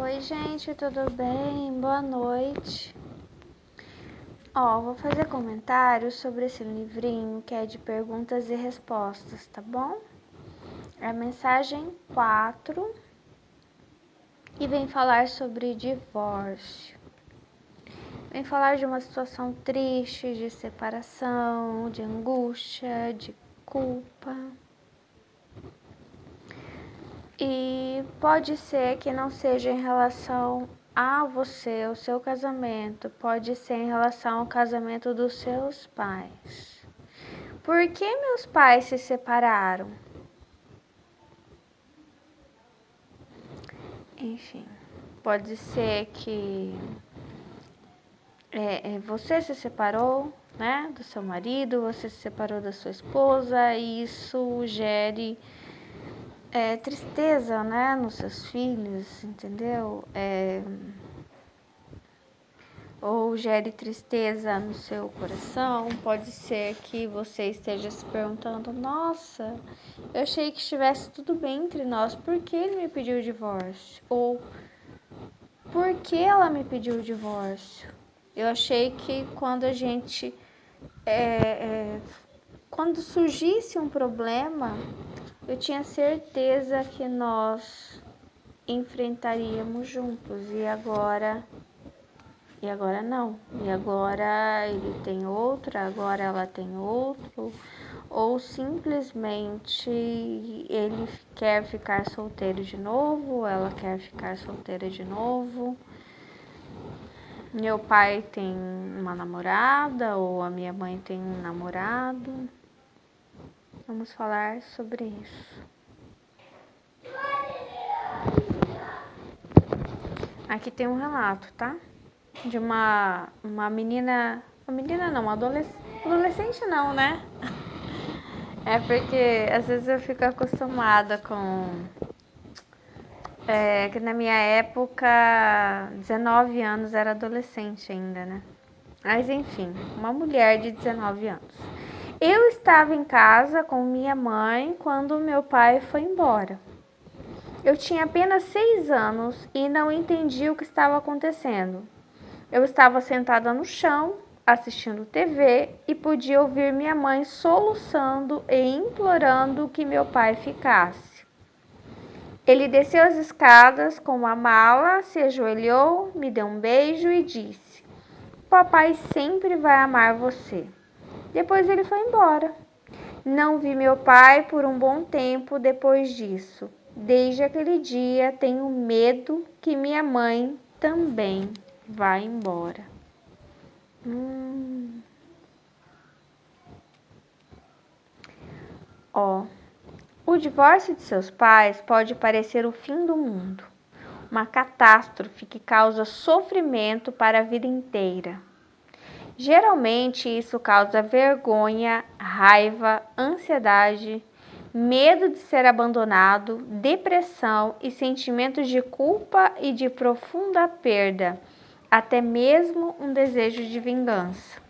Oi, gente, tudo bem? Boa noite. Vou fazer comentários sobre esse livrinho que é de perguntas e respostas, tá bom? É a mensagem 4 e vem falar sobre divórcio. Vem falar de uma situação triste, de separação, de angústia, de culpa. E pode ser que não seja em relação a você, o seu casamento, pode ser em relação ao casamento dos seus pais. Por que meus pais se separaram? Enfim, pode ser que você se separou, né, do seu marido, você se separou da sua esposa e isso gere tristeza, né, nos seus filhos, entendeu? Ou gere tristeza no seu coração. Pode ser que você esteja se perguntando: nossa, eu achei que estivesse tudo bem entre nós, por que ele me pediu o divórcio? Ou por que ela me pediu o divórcio? Eu achei que quando a gente quando surgisse um problema, eu tinha certeza que nós enfrentaríamos juntos, e agora não. E agora ele tem outra, agora ela tem outro, ou simplesmente ele quer ficar solteiro de novo, ela quer ficar solteira de novo. Meu pai tem uma namorada, ou a minha mãe tem um namorado. Vamos falar sobre isso. Aqui tem um relato, tá? De uma menina não, adolescente não, né? É porque às vezes eu fico acostumada com que na minha época 19 anos era adolescente ainda, né? Mas enfim, uma mulher de 19 anos. Eu estava em casa com minha mãe quando meu pai foi embora. Eu tinha apenas 6 anos e não entendi o que estava acontecendo. Eu estava sentada no chão, assistindo TV, e podia ouvir minha mãe soluçando e implorando que meu pai ficasse. Ele desceu as escadas com uma mala, se ajoelhou, me deu um beijo e disse: papai sempre vai amar você. Depois ele foi embora. Não vi meu pai por um bom tempo depois disso. Desde aquele dia tenho medo que minha mãe também vá embora. O divórcio de seus pais pode parecer o fim do mundo, uma catástrofe que causa sofrimento para a vida inteira. Geralmente isso causa vergonha, raiva, ansiedade, medo de ser abandonado, depressão e sentimentos de culpa e de profunda perda, até mesmo um desejo de vingança.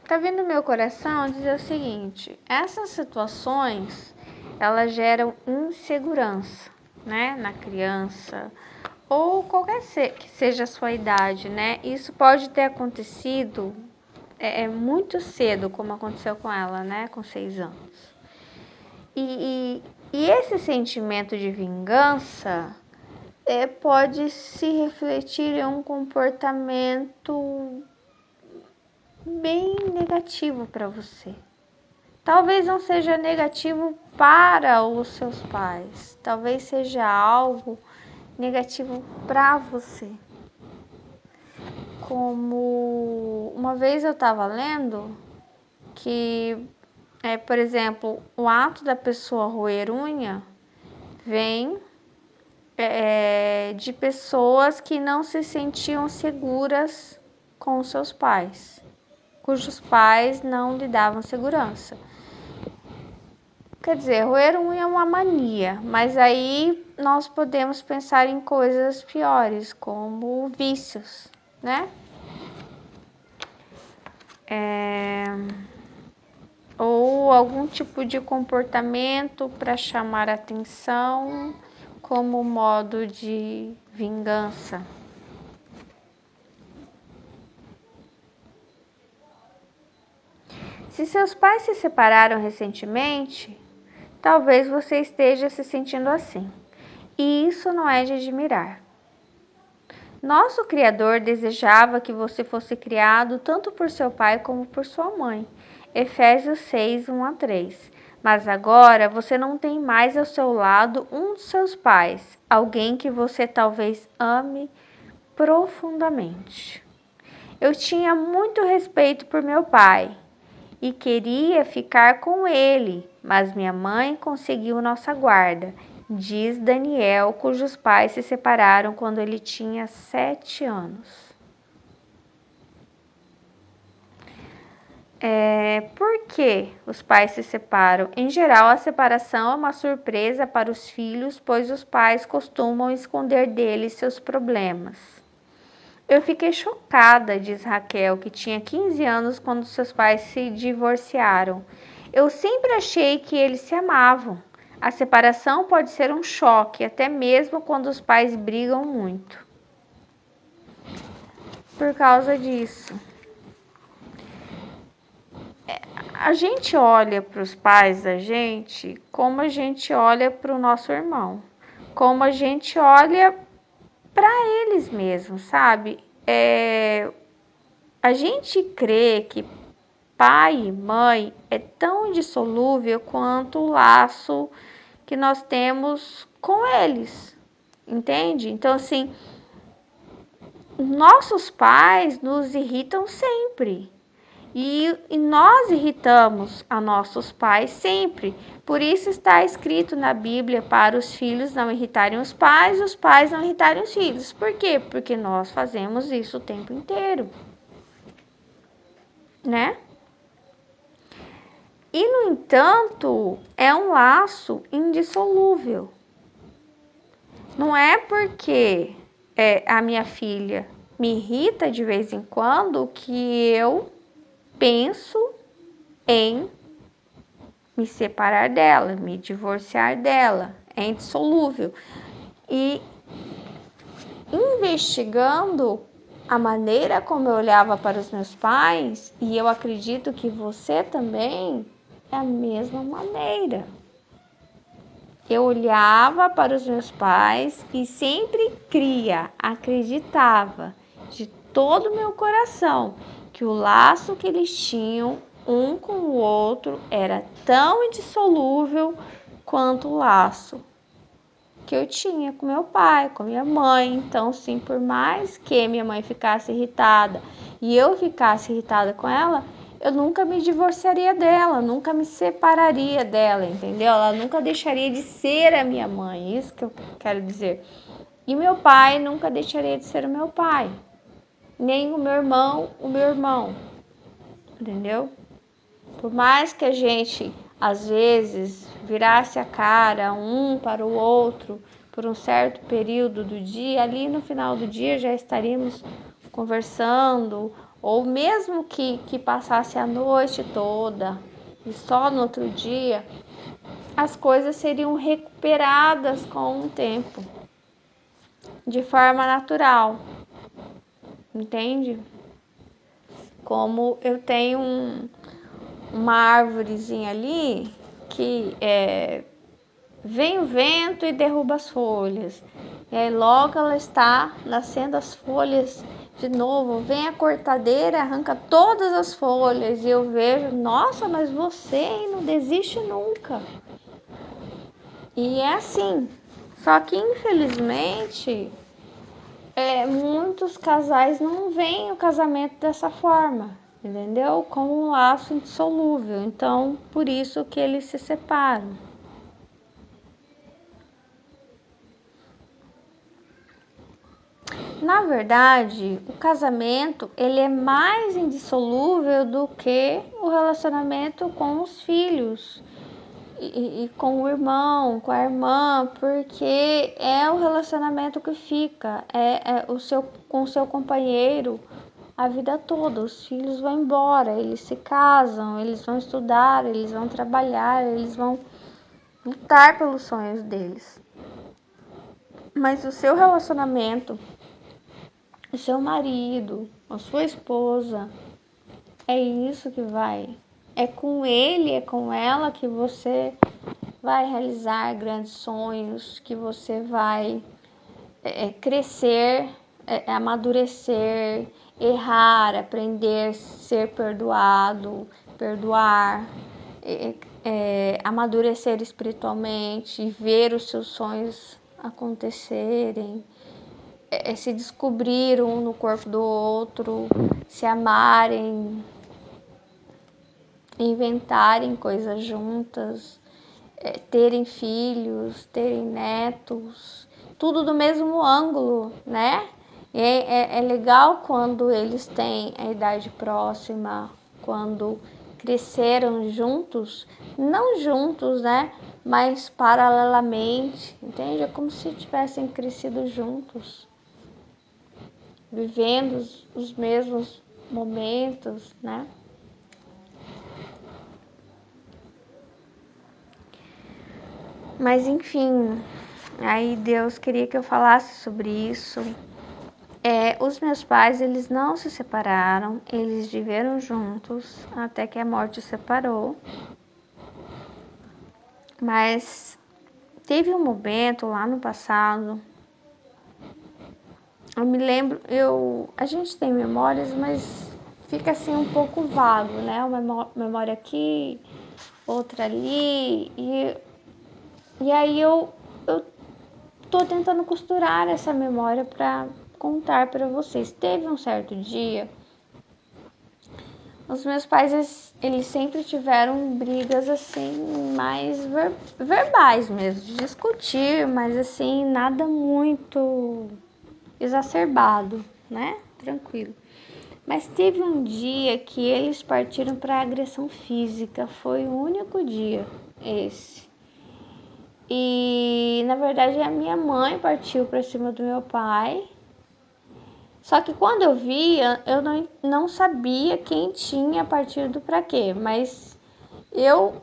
Tá vindo meu coração dizer o seguinte: essas situações elas geram insegurança, né, na criança ou qualquer que seja a sua idade, né? Isso pode ter acontecido muito cedo, como aconteceu com ela, né, com 6 anos. E esse sentimento de vingança pode se refletir em um comportamento bem negativo para você. Talvez não seja negativo para os seus pais, talvez seja algo negativo para você. Como uma vez eu estava lendo que, por exemplo, o ato da pessoa roer unha vem de pessoas que não se sentiam seguras com seus pais, cujos pais não lhe davam segurança. Quer dizer, roer unha é uma mania, mas aí nós podemos pensar em coisas piores, como vícios, né? algum tipo de comportamento para chamar atenção como modo de vingança. Se seus pais se separaram recentemente, talvez você esteja se sentindo assim, e isso não é de admirar. Nosso Criador desejava que você fosse criado tanto por seu pai como por sua mãe. Efésios 6, 1-3. Mas agora você não tem mais ao seu lado um dos seus pais, alguém que você talvez ame profundamente. Eu tinha muito respeito por meu pai e queria ficar com ele, mas minha mãe conseguiu nossa guarda, diz Daniel, cujos pais se separaram quando ele tinha 7 anos. Por que os pais se separam? Em geral, a separação é uma surpresa para os filhos, pois os pais costumam esconder deles seus problemas. Eu fiquei chocada, diz Raquel, que tinha 15 anos quando seus pais se divorciaram. Eu sempre achei que eles se amavam. A separação pode ser um choque, até mesmo quando os pais brigam muito. Por causa disso, a gente olha para os pais da gente como a gente olha para o nosso irmão, como a gente olha para eles mesmos, sabe? A gente crê que pai e mãe é tão indissolúvel quanto o laço que nós temos com eles, entende? Então, assim, nossos pais nos irritam sempre. E nós irritamos a nossos pais sempre. Por isso está escrito na Bíblia para os filhos não irritarem os pais não irritarem os filhos. Por quê? Porque nós fazemos isso o tempo inteiro, né? E, no entanto, é um laço indissolúvel. Não é porque a minha filha me irrita de vez em quando que eu penso em me separar dela, me divorciar dela. É indissolúvel. E investigando a maneira como eu olhava para os meus pais, e eu acredito que você também, é a mesma maneira. Eu olhava para os meus pais e sempre acreditava de todo o meu coração que o laço que eles tinham um com o outro era tão indissolúvel quanto o laço que eu tinha com meu pai, com minha mãe. Então, sim, por mais que minha mãe ficasse irritada e eu ficasse irritada com ela, eu nunca me divorciaria dela, nunca me separaria dela, entendeu? Ela nunca deixaria de ser a minha mãe, isso que eu quero dizer. E meu pai nunca deixaria de ser o meu pai, nem o meu irmão, entendeu? Por mais que a gente, às vezes, virasse a cara um para o outro por um certo período do dia, ali no final do dia já estaríamos conversando, ou mesmo que passasse a noite toda e só no outro dia, as coisas seriam recuperadas com o tempo, de forma natural, entende? Como eu tenho uma árvorezinha ali que vem o vento e derruba as folhas. E aí logo ela está nascendo as folhas de novo. Vem a cortadeira, arranca todas as folhas. E eu vejo, nossa, mas você não desiste nunca. E é assim. Só que infelizmente muitos casais não veem o casamento dessa forma, entendeu? Como um laço indissolúvel. Então, por isso que eles se separam. Na verdade, o casamento ele é mais indissolúvel do que o relacionamento com os filhos e com o irmão, com a irmã, porque é o relacionamento que fica, com o seu companheiro a vida toda. Os filhos vão embora, eles se casam, eles vão estudar, eles vão trabalhar, eles vão lutar pelos sonhos deles. Mas o seu relacionamento, o seu marido, a sua esposa, é isso que vai. É com ele, é com ela que você vai realizar grandes sonhos, que você vai crescer, amadurecer, errar, aprender, ser perdoado, perdoar, amadurecer espiritualmente, ver os seus sonhos acontecerem, se descobrir um no corpo do outro, se amarem, inventarem coisas juntas, terem filhos, terem netos, tudo do mesmo ângulo, né? É legal quando eles têm a idade próxima, quando cresceram juntos, não juntos, né? Mas paralelamente, entende? É como se tivessem crescido juntos, vivendo os mesmos momentos, né? Mas enfim, aí Deus queria que eu falasse sobre isso. Os meus pais, eles não se separaram, eles viveram juntos até que a morte os separou. Mas teve um momento lá no passado, eu me lembro, a gente tem memórias, mas fica assim um pouco vago, né? Uma memória aqui, outra ali, e aí eu tô tentando costurar essa memória para contar para vocês. Teve um certo dia, os meus pais, eles sempre tiveram brigas assim, mais verbais mesmo, de discutir, mas assim, nada muito exacerbado, né? Tranquilo. Mas teve um dia que eles partiram para agressão física, foi o único dia esse. E na verdade a minha mãe partiu para cima do meu pai. Só que quando eu via, eu não sabia quem tinha partido para quê, mas eu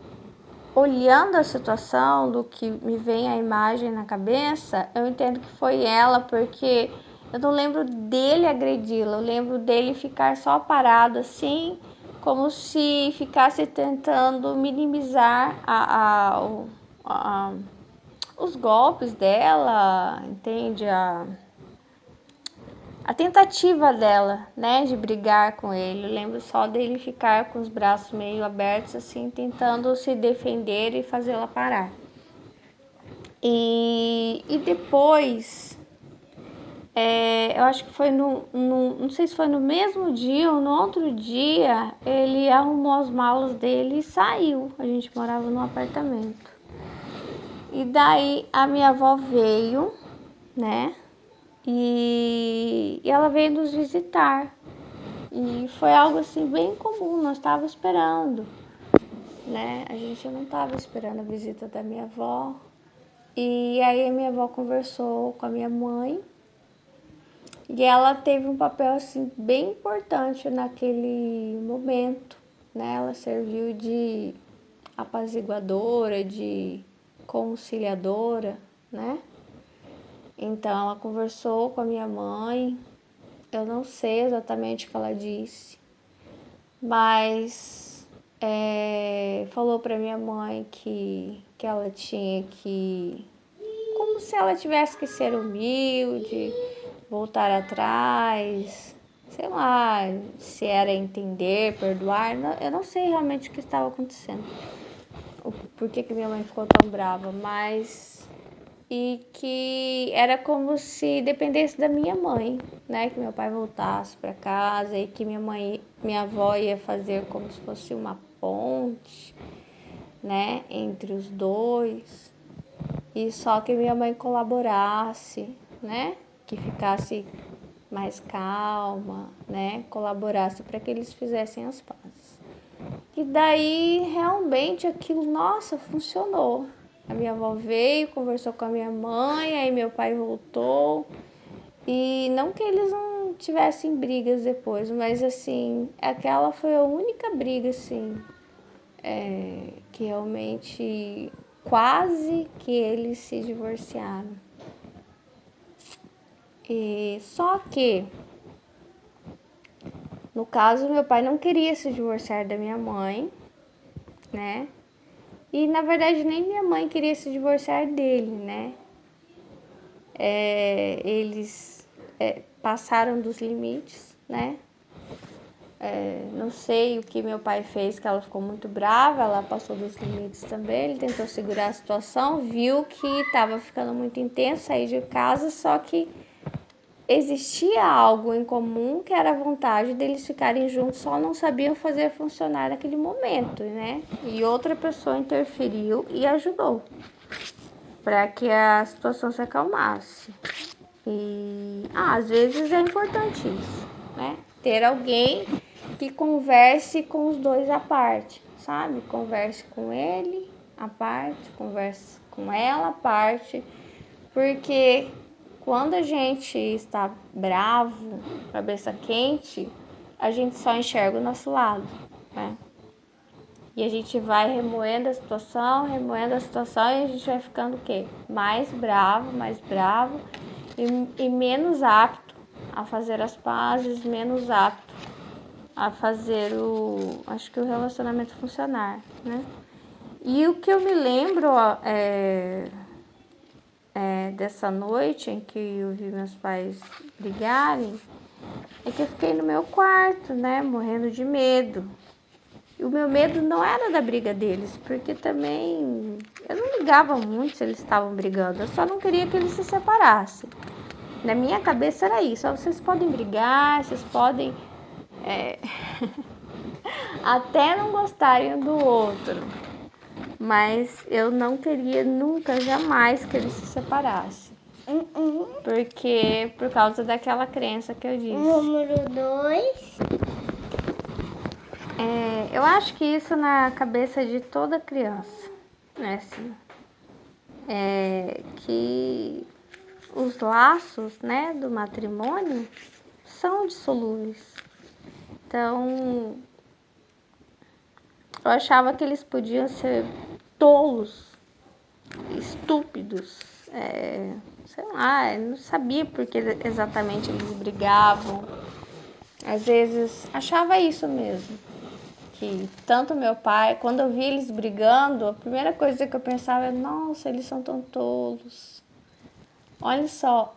olhando a situação, do que me vem a imagem na cabeça, eu entendo que foi ela, porque eu não lembro dele agredi-la, eu lembro dele ficar só parado assim, como se ficasse tentando minimizar os golpes dela, entende? A tentativa dela, né, de brigar com ele. Eu lembro só dele ficar com os braços meio abertos, assim, tentando se defender e fazê-la parar. E depois, eu acho que foi não sei se foi no mesmo dia ou no outro dia, ele arrumou as malas dele e saiu. A gente morava num apartamento. E daí a minha avó veio, né? E ela veio nos visitar. E foi algo assim bem comum, nós estávamos esperando, né? A gente não estava esperando a visita da minha avó. E aí a minha avó conversou com a minha mãe. E ela teve um papel assim bem importante naquele momento, né? Ela serviu de apaziguadora, de conciliadora, né? Então ela conversou com a minha mãe. Eu não sei exatamente o que ela disse, mas falou para minha mãe que ela tinha que, como se ela tivesse que ser humilde, voltar atrás, sei lá, se era entender, perdoar, eu não sei realmente o que estava acontecendo, por que minha mãe ficou tão brava, mas e que era como se dependesse da minha mãe, né, que meu pai voltasse para casa e que minha avó ia fazer como se fosse uma ponte, né, entre os dois, e só que minha mãe colaborasse, né, que ficasse mais calma, né, colaborasse para que eles fizessem as pazes. E daí realmente aquilo, nossa, funcionou. A minha avó veio, conversou com a minha mãe, aí meu pai voltou. E não que eles não tivessem brigas depois, mas assim, aquela foi a única briga, assim, que realmente quase que eles se divorciaram. E só que, no caso, meu pai não queria se divorciar da minha mãe, né? E na verdade nem minha mãe queria se divorciar dele, né? Eles passaram dos limites, né? Não sei o que meu pai fez, que ela ficou muito brava, ela passou dos limites também, ele tentou segurar a situação, viu que estava ficando muito intenso, saiu de casa, só que existia algo em comum que era a vontade deles ficarem juntos, só não sabiam fazer funcionar naquele momento, né? E outra pessoa interferiu e ajudou para que a situação se acalmasse. E às vezes é importante isso, né? Ter alguém que converse com os dois à parte, sabe? Converse com ele à parte, converse com ela à parte, porque quando a gente está bravo, cabeça quente, a gente só enxerga o nosso lado, né? E a gente vai remoendo a situação e a gente vai ficando o quê? Mais bravo e menos apto a fazer as pazes, menos apto a fazer acho que o relacionamento funcionar, né? E o que eu me lembro dessa noite em que eu vi meus pais brigarem, é que eu fiquei no meu quarto, né, morrendo de medo. E o meu medo não era da briga deles, porque também eu não ligava muito se eles estavam brigando, eu só não queria que eles se separassem. Na minha cabeça era isso, vocês podem brigar, vocês podem até não gostarem um do outro, mas eu não queria nunca, jamais que eles se separassem. Porque por causa daquela crença que eu disse. Número 2. Eu acho que isso na cabeça de toda criança, né? Assim, que os laços, né, do matrimônio são dissolúveis. Então, eu achava que eles podiam ser tolos, estúpidos, sei lá, eu não sabia porque exatamente eles brigavam. Às vezes achava isso mesmo, que tanto meu pai, quando eu via eles brigando, a primeira coisa que eu pensava é, nossa, eles são tão tolos. Olha só.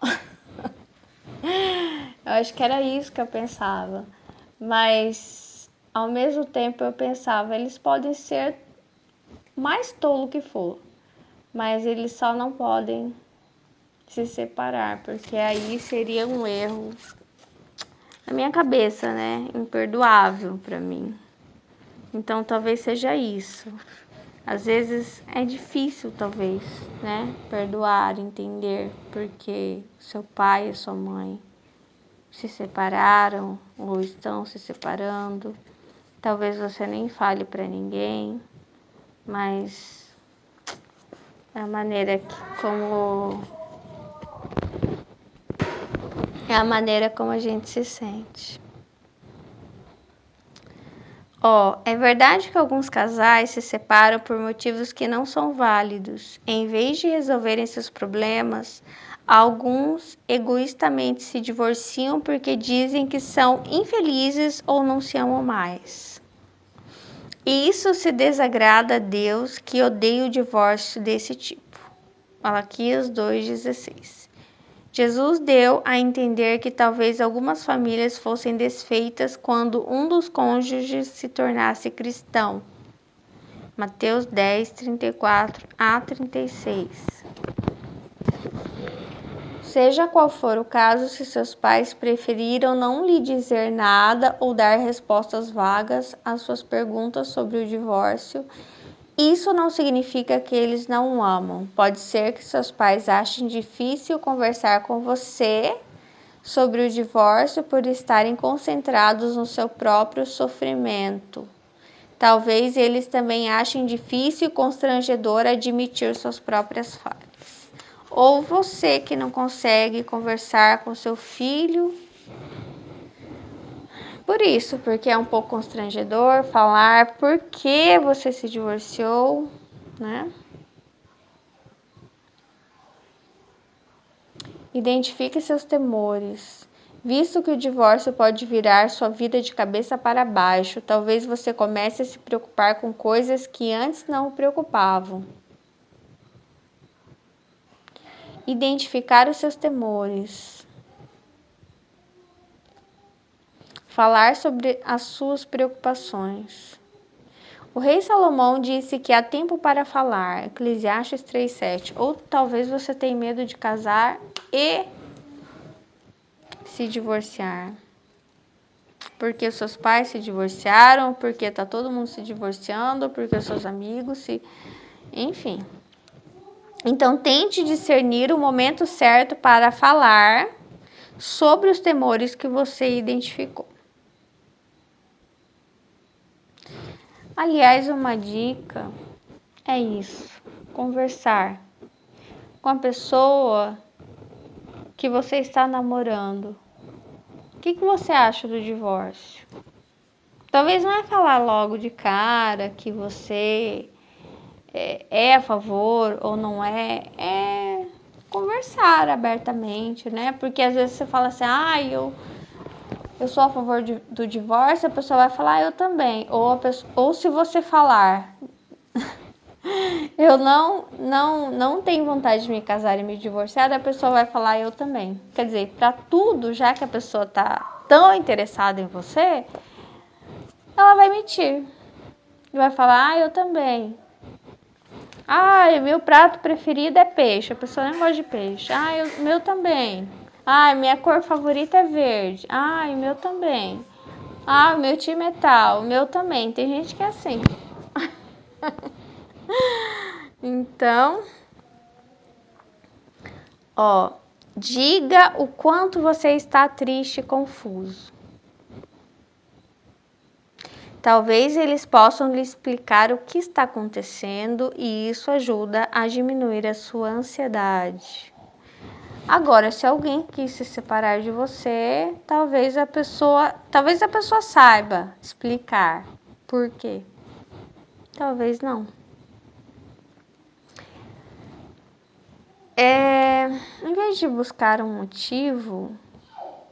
Eu acho que era isso que eu pensava. Mas ao mesmo tempo eu pensava, eles podem ser mais tolo que for, mas eles só não podem se separar, porque aí seria um erro na minha cabeça, né? Imperdoável para mim. Então talvez seja isso. Às vezes é difícil, talvez, né? Perdoar, entender porque seu pai e sua mãe se separaram ou estão se separando. Talvez você nem fale para ninguém, mas é a maneira como a gente se sente. É verdade que alguns casais se separam por motivos que não são válidos. Em vez de resolverem seus problemas, alguns egoístamente se divorciam porque dizem que são infelizes ou não se amam mais. E isso se desagrada a Deus, que odeia o divórcio desse tipo. Malaquias 2,16. Jesus deu a entender que talvez algumas famílias fossem desfeitas quando um dos cônjuges se tornasse cristão. Mateus 10, 34 a 36. Seja qual for o caso, se seus pais preferiram não lhe dizer nada ou dar respostas vagas às suas perguntas sobre o divórcio, isso não significa que eles não o amam. Pode ser que seus pais achem difícil conversar com você sobre o divórcio por estarem concentrados no seu próprio sofrimento. Talvez eles também achem difícil e constrangedor admitir suas próprias falhas. Ou você que não consegue conversar com seu filho Por isso, porque é um pouco constrangedor falar por que você se divorciou, né? Identifique seus temores. Visto que o divórcio pode virar sua vida de cabeça para baixo, talvez você comece a se preocupar com coisas que antes não o preocupavam. Identificar os seus temores. Falar sobre as suas preocupações. O rei Salomão disse que há tempo para falar, Eclesiastes 3:7. Ou talvez você tenha medo de casar e se divorciar. Porque os seus pais se divorciaram, porque tá todo mundo se divorciando, porque os seus amigos se... Enfim. Então, tente discernir o momento certo para falar sobre os temores que você identificou. Aliás, uma dica é isso: conversar com a pessoa que você está namorando. O que você acha do divórcio? Talvez não é falar logo de cara que você é a favor ou não é conversar abertamente, né? Porque às vezes você fala assim, eu sou a favor do divórcio, a pessoa vai falar, eu também. Ou se você falar, eu não tenho vontade de me casar e me divorciar, a pessoa vai falar, eu também. Quer dizer, para tudo, já que a pessoa tá tão interessada em você, ela vai mentir. Vai falar, eu também. Meu prato preferido é peixe. A pessoa nem gosta de peixe. Meu também. Minha cor favorita é verde. Meu também. O meu time é tal. O meu também. Tem gente que é assim. Então, diga o quanto você está triste e confuso. Talvez eles possam lhe explicar o que está acontecendo e isso ajuda a diminuir a sua ansiedade. Agora, se alguém quis se separar de você, talvez a pessoa saiba explicar por quê. Talvez não. Em vez de buscar um motivo,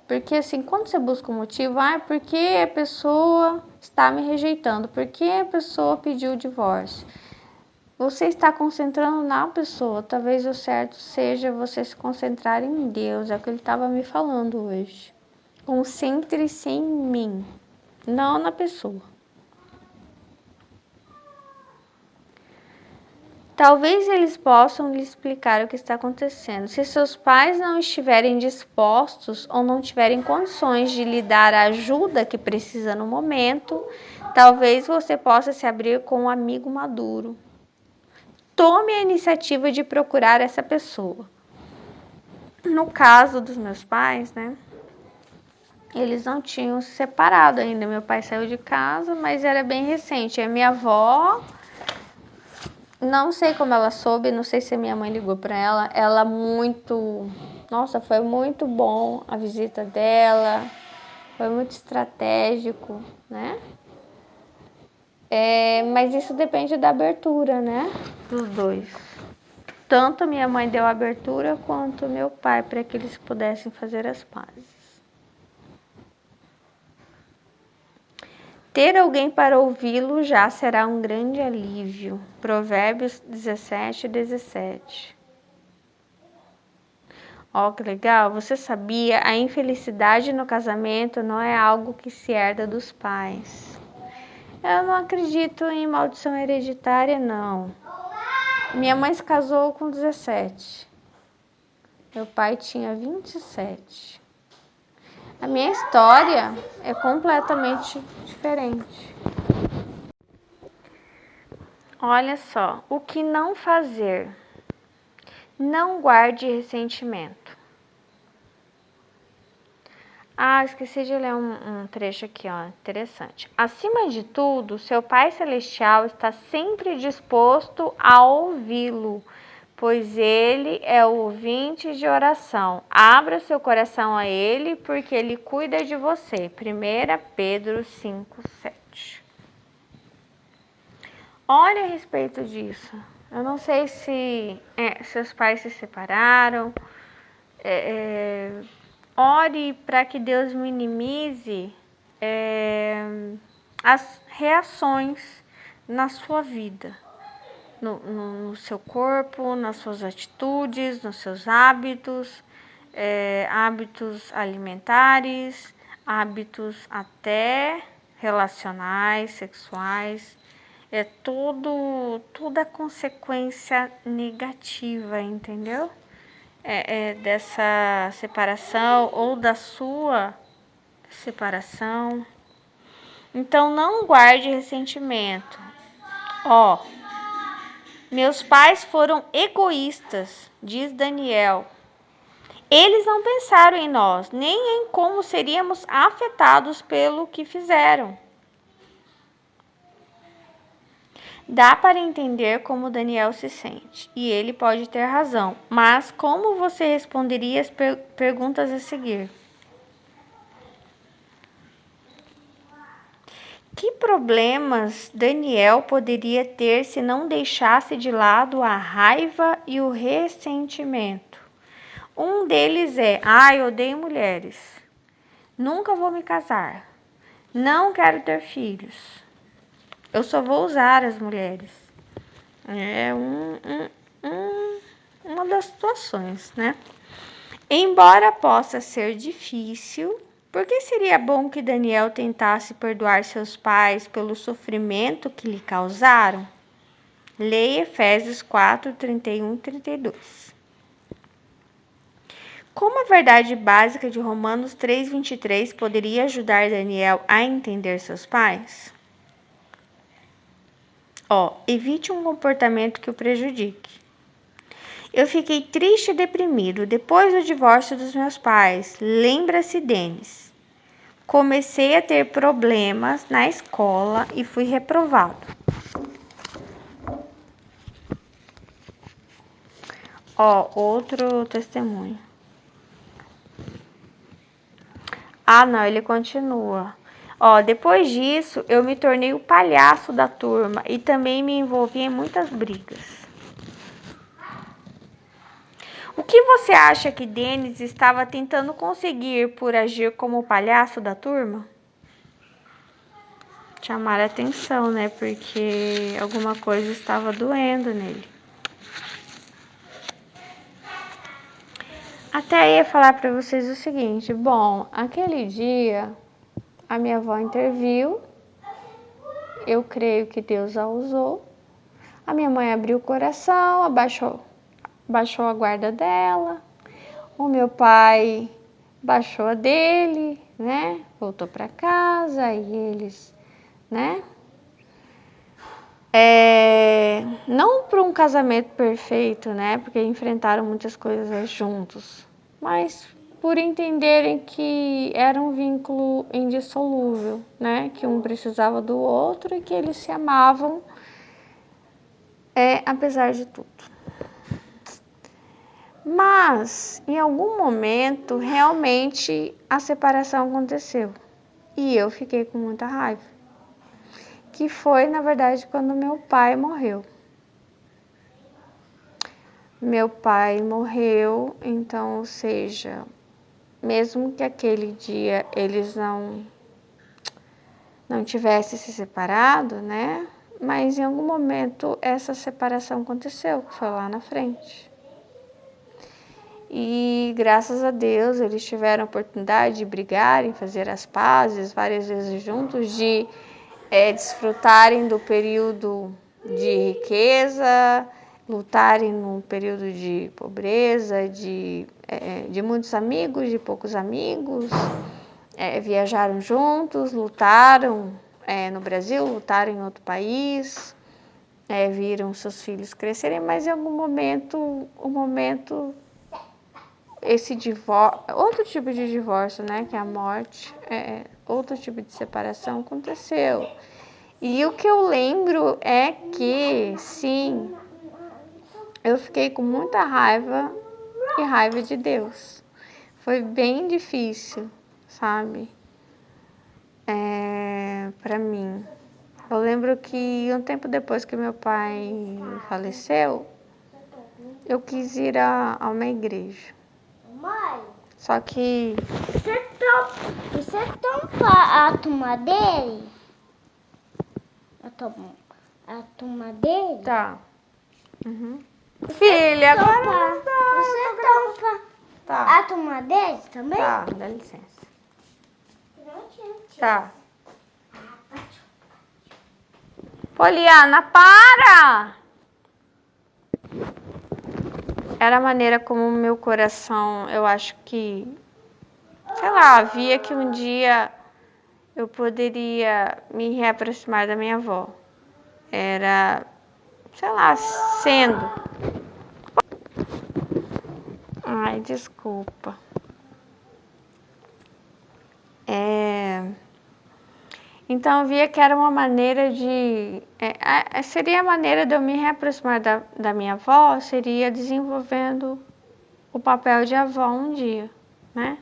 porque assim, quando você busca um motivo, porque a pessoa está me rejeitando, porque a pessoa pediu o divórcio. Você está concentrando na pessoa, talvez o certo seja você se concentrar em Deus, é o que ele estava me falando hoje. Concentre-se em mim, não na pessoa. Talvez eles possam lhe explicar o que está acontecendo. Se seus pais não estiverem dispostos ou não tiverem condições de lhe dar a ajuda que precisa no momento, talvez você possa se abrir com um amigo maduro. Tome a iniciativa de procurar essa pessoa. No caso dos meus pais, né? Eles não tinham se separado ainda. Meu pai saiu de casa, mas era bem recente. A minha avó, não sei como ela soube, não sei se a minha mãe ligou para ela. Nossa, foi muito bom a visita dela. Foi muito estratégico, né? Mas isso depende da abertura, né? Dos dois. Tanto minha mãe deu abertura quanto meu pai para que eles pudessem fazer as pazes. Ter alguém para ouvi-lo já será um grande alívio. Provérbios 17:17. Que legal! Você sabia? A infelicidade no casamento não é algo que se herda dos pais. Eu não acredito em maldição hereditária, não. Minha mãe se casou com 17. Meu pai tinha 27. A minha história é completamente diferente. Olha só, o que não fazer? Não guarde ressentimento. Esqueci de ler um trecho aqui, interessante. Acima de tudo, seu Pai Celestial está sempre disposto a ouvi-lo, pois ele é o ouvinte de oração. Abra seu coração a ele, porque ele cuida de você. 1 Pedro 5:7. Olhe a respeito disso. Eu não sei se seus pais se separaram. Ore para que Deus minimize as reações na sua vida, no seu corpo, nas suas atitudes, nos seus hábitos, hábitos alimentares, hábitos até relacionais, sexuais. Tudo é consequência negativa, entendeu? Dessa separação ou da sua separação. Então não guarde ressentimento. Meus pais foram egoístas, diz Daniel. Eles não pensaram em nós, nem em como seríamos afetados pelo que fizeram. Dá para entender como Daniel se sente, e ele pode ter razão, mas como você responderia as perguntas a seguir? Que problemas Daniel poderia ter se não deixasse de lado a raiva e o ressentimento? Um deles eu odeio mulheres, nunca vou me casar, não quero ter filhos, eu só vou usar as mulheres. É uma das situações, né? Embora possa ser difícil, porque seria bom que Daniel tentasse perdoar seus pais pelo sofrimento que lhe causaram? Leia Efésios 4, 31 e 32. Como a verdade básica de Romanos 3, 23 poderia ajudar Daniel a entender seus pais? Evite um comportamento que o prejudique. Eu fiquei triste e deprimido depois do divórcio dos meus pais. Lembra-se deles. Comecei a ter problemas na escola e fui reprovado. Outro testemunho. Não, ele continua. Depois disso, eu me tornei o palhaço da turma e também me envolvi em muitas brigas. O que você acha que Denis estava tentando conseguir por agir como o palhaço da turma? Chamar a atenção, né? Porque alguma coisa estava doendo nele. Até ia falar para vocês o seguinte. Aquele dia a minha avó interviu. Eu creio que Deus a usou. A minha mãe abriu o coração, baixou a guarda dela. O meu pai baixou a dele, né? Voltou para casa e eles, né? Não para um casamento perfeito, né? Porque enfrentaram muitas coisas juntos, mas por entenderem que era um vínculo indissolúvel, né? Que um precisava do outro e que eles se amavam, apesar de tudo. Mas, em algum momento, realmente a separação aconteceu. E eu fiquei com muita raiva. Que foi, na verdade, quando meu pai morreu. Meu pai morreu, então, ou seja, mesmo que aquele dia eles não tivessem se separado, né? Mas em algum momento essa separação aconteceu, que foi lá na frente. E graças a Deus eles tiveram a oportunidade de brigarem, fazer as pazes várias vezes juntos, de desfrutarem do período de riqueza, lutarem no período de pobreza, de muitos amigos, de poucos amigos, viajaram juntos, lutaram no Brasil, lutaram em outro país, viram seus filhos crescerem, mas em algum momento, esse divórcio, outro tipo de divórcio, né, que é a morte, outro tipo de separação aconteceu. E o que eu lembro é que, sim, eu fiquei com muita raiva e raiva de Deus. Foi bem difícil, sabe? Para mim. Eu lembro que um tempo depois que meu pai faleceu, eu quis ir a uma igreja. Mãe, Só que você tampa a turma dele? A turma dele? tá. Uhum. Filha, agora não dá. Você tampa Tá, a turma dele também? tá, dá licença. Tá. Poliana, para! Era a maneira como o meu coração, eu acho que, sei lá, via que um dia eu poderia me reaproximar da minha avó. Era, sei lá, sendo. Ai, desculpa. Então eu via que era uma maneira de. Seria a maneira de eu me reaproximar da minha avó, seria desenvolvendo o papel de avó um dia, né?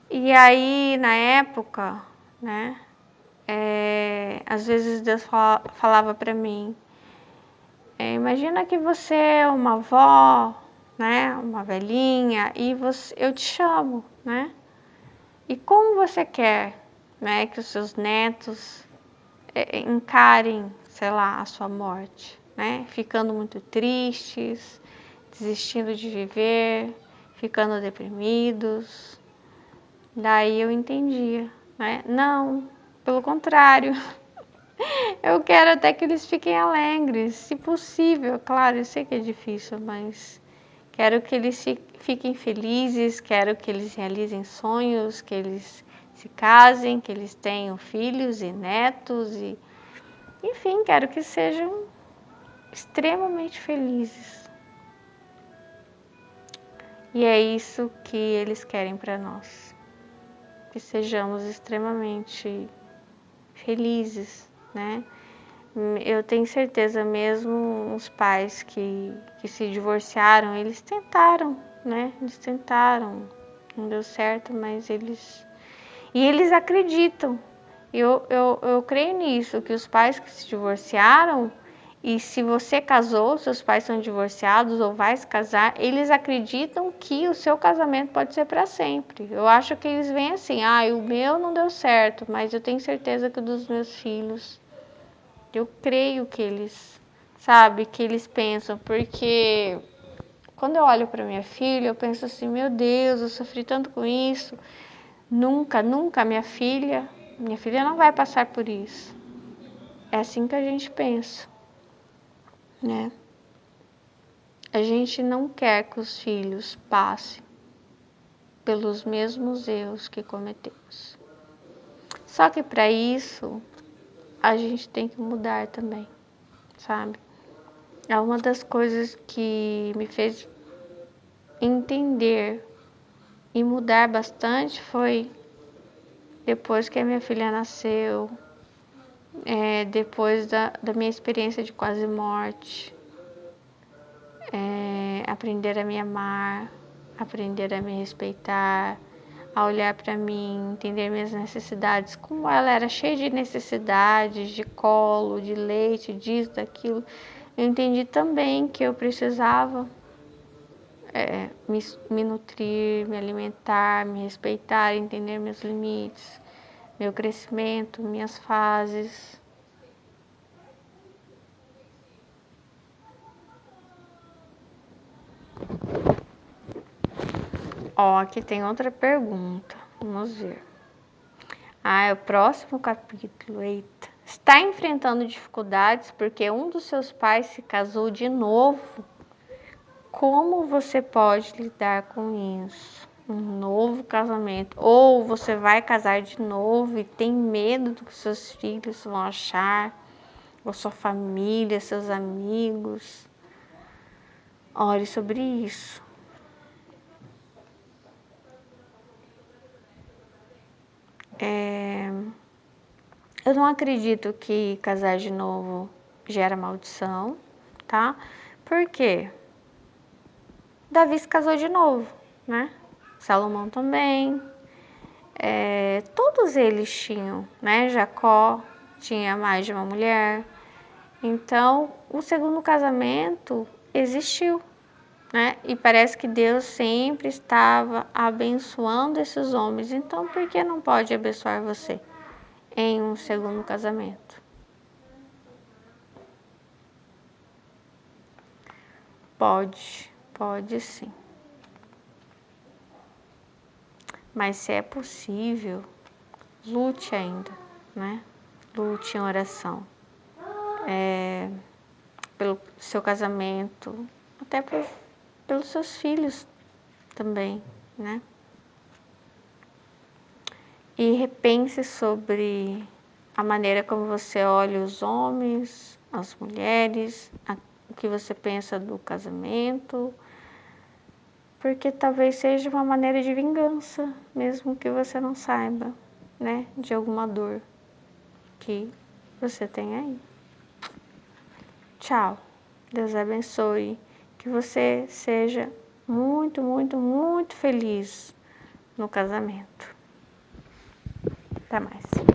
E aí, na época, né? Às vezes Deus falava para mim: imagina que você é uma avó, né? Uma velhinha, e eu te chamo, né? E como você quer, né? Que os seus netos encarem, sei lá, a sua morte, né? Ficando muito tristes, desistindo de viver, ficando deprimidos. Daí eu entendia, né? Não, pelo contrário. Eu quero até que eles fiquem alegres, se possível. Claro, eu sei que é difícil, mas quero que eles fiquem felizes, quero que eles realizem sonhos, que eles se casem, que eles tenham filhos e netos e enfim, quero que sejam extremamente felizes. E é isso que eles querem para nós. Que sejamos extremamente felizes, né? Eu tenho certeza mesmo os pais que se divorciaram, eles tentaram, né? Eles tentaram, não deu certo, mas eles... E eles acreditam. Eu creio nisso, que os pais que se divorciaram, e se você casou, seus pais são divorciados ou vai se casar, eles acreditam que o seu casamento pode ser para sempre. Eu acho que eles veem assim, o meu não deu certo, mas eu tenho certeza que o dos meus filhos, eu creio que eles, sabe, que eles pensam, porque quando eu olho para minha filha, eu penso assim, meu Deus, eu sofri tanto com isso, nunca minha filha não vai passar por isso. É assim que a gente pensa, né? A gente não quer que os filhos passem pelos mesmos erros que cometemos. Só que para isso, a gente tem que mudar também, sabe? É uma das coisas que me fez entender e mudar bastante foi depois que a minha filha nasceu, depois da minha experiência de quase morte, aprender a me amar, aprender a me respeitar, a olhar para mim, entender minhas necessidades, como ela era cheia de necessidades, de colo, de leite, disso, daquilo. Eu entendi também que eu precisava me nutrir, me alimentar, me respeitar, entender meus limites, meu crescimento, minhas fases. Ó, aqui tem outra pergunta. Vamos ver. É o próximo capítulo. Eita. Está enfrentando dificuldades porque um dos seus pais se casou de novo? Como você pode lidar com isso? Um novo casamento. Ou você vai casar de novo e tem medo do que seus filhos vão achar, ou sua família, seus amigos. Ore sobre isso. Eu não acredito que casar de novo gera maldição, tá? Por quê? Davi se casou de novo, né? Salomão também. Todos eles tinham, né? Jacó tinha mais de uma mulher. Então, o segundo casamento existiu, né? E parece que Deus sempre estava abençoando esses homens. Então, por que não pode abençoar você em um segundo casamento? Pode sim. Mas se é possível, lute ainda, né? Lute em oração. Pelo seu casamento, até pelos seus filhos também, né? E repense sobre a maneira como você olha os homens, as mulheres, o que você pensa do casamento, porque talvez seja uma maneira de vingança, mesmo que você não saiba, né? De alguma dor que você tem aí. Tchau. Deus abençoe. Que você seja muito, muito, muito feliz no casamento. Até mais.